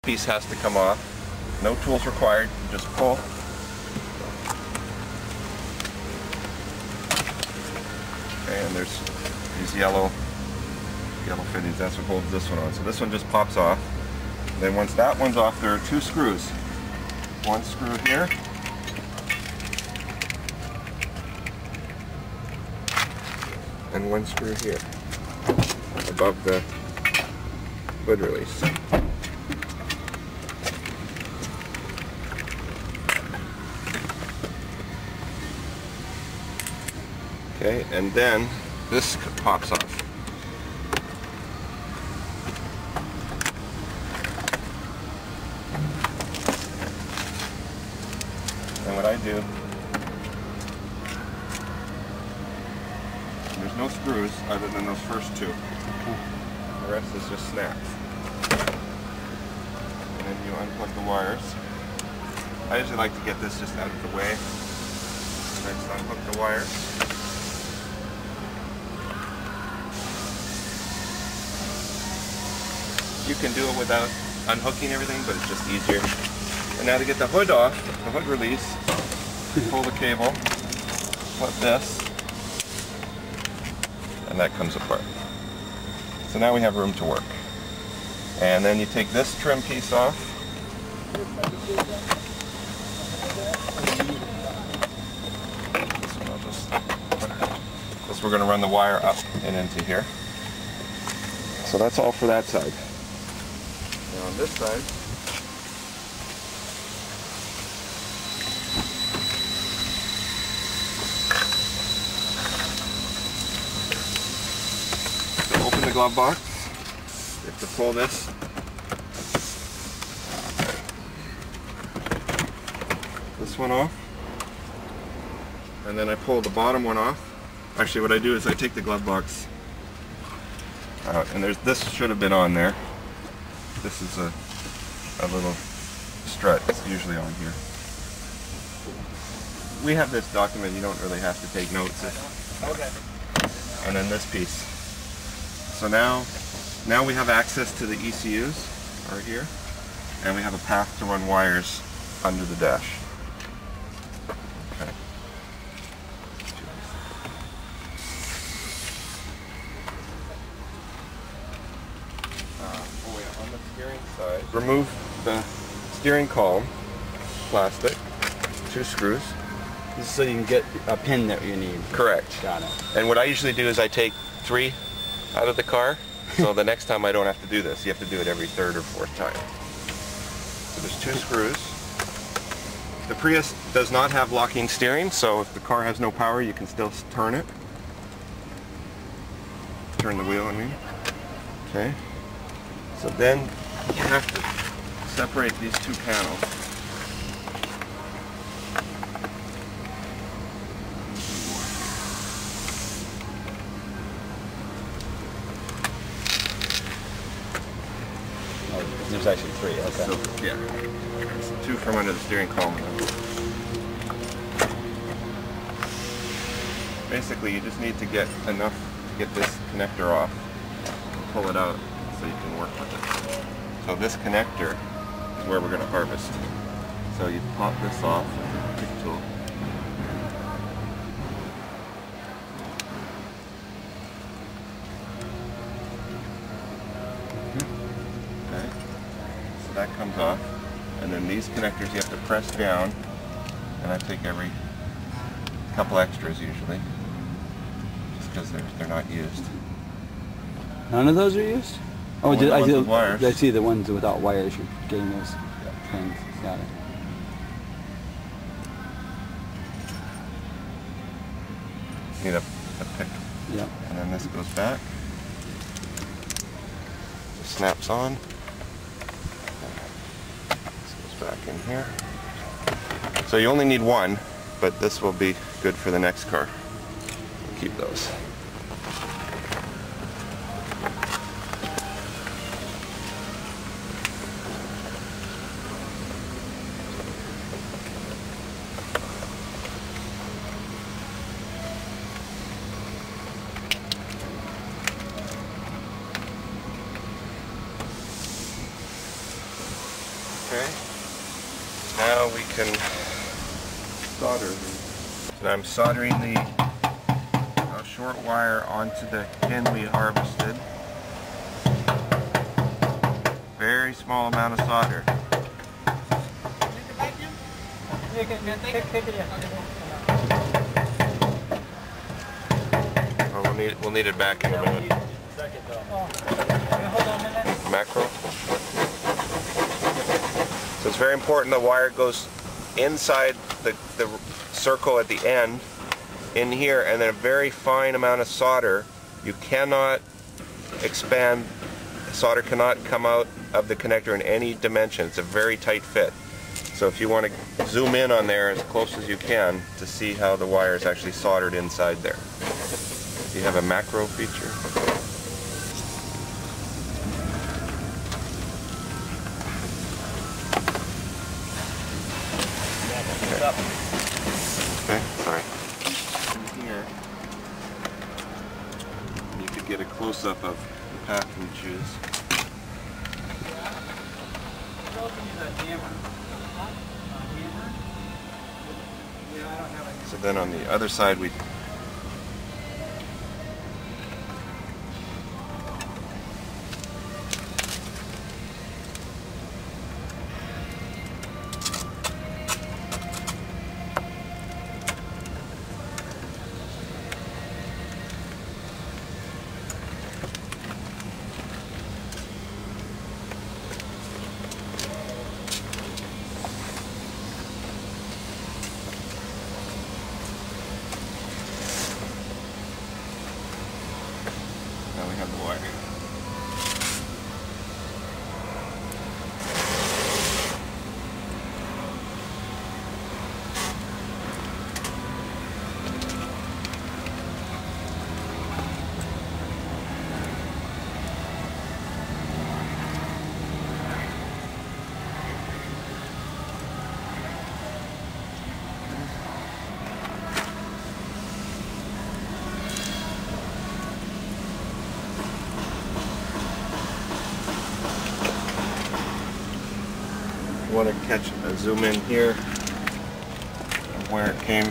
Piece has to come off. No tools required, you just pull. Okay, and there's these yellow fittings, that's what holds this one on. So this one just pops off. Then once that one's off, there are two screws. One screw here. And one screw here, above the hood release. Okay, and then this pops off. And what I do, there's no screws other than those first two. The rest is just snaps. And then you unplug the wires. I usually like to get this just out of the way. And just unhook the wires. You can do it without unhooking everything, but it's just easier. And now to get the hood off, the hood release, pull the cable, flip this, and that comes apart. So now we have room to work. And then you take this trim piece off. This one I'll just, this we're going to run the wire up and into here. So that's all for that side. Now on this side, so open the glove box. You have to pull this. This one off. And then I pull the bottom one off. Actually what I do is I take the glove box out, and this should have been on there. This is a little strut. It's usually on here. We have this document, you don't really have to take notes. Okay. And then this piece. So now we have access to the ECUs right here, and we have a path to run wires under the dash. Okay. On the steering side, remove the steering column, plastic, 2 screws. This is so you can get a pin that you need. Correct. Got it. And what I usually do is I take 3 out of the car, so the next time I don't have to do this. You have to do it every 3rd or 4th time. So there's 2 screws. The Prius does not have locking steering, so if the car has no power, you can still turn it. Turn the wheel, I mean. Okay. So then you have to separate these 2 panels. Oh, there's actually 3, okay. So, yeah. There's 2 from under the steering column. Basically, you just need to get enough to get this connector off. Pull it out so you can work with it. So this connector is where we're going to harvest. So you pop this off with a pick tool. Okay. So that comes off. And then these connectors you have to press down. And I take every couple extras usually. Just because they're not used. None of those are used? Oh, I see the ones without wires. You're getting those things. Got it. Need a pick. Yep. And then this goes back. It snaps on. This goes back in here. So you only need 1, but this will be good for the next car. We'll keep those. Okay. Now we can solder these. So I'm soldering the short wire onto the pin we harvested. Very small amount of solder. Oh, we'll need it back in a minute. Macro. So it's very important the wire goes inside the circle at the end, in here, and then a very fine amount of solder. You cannot expand, solder cannot come out of the connector in any dimension. It's a very tight fit. So if you want to zoom in on there as close as you can to see how the wire is actually soldered inside there. Do you have a macro feature? Okay, sorry. Here, you could get a close-up of the path we choose. So then on the other side we have the wire. Want to zoom in here where it came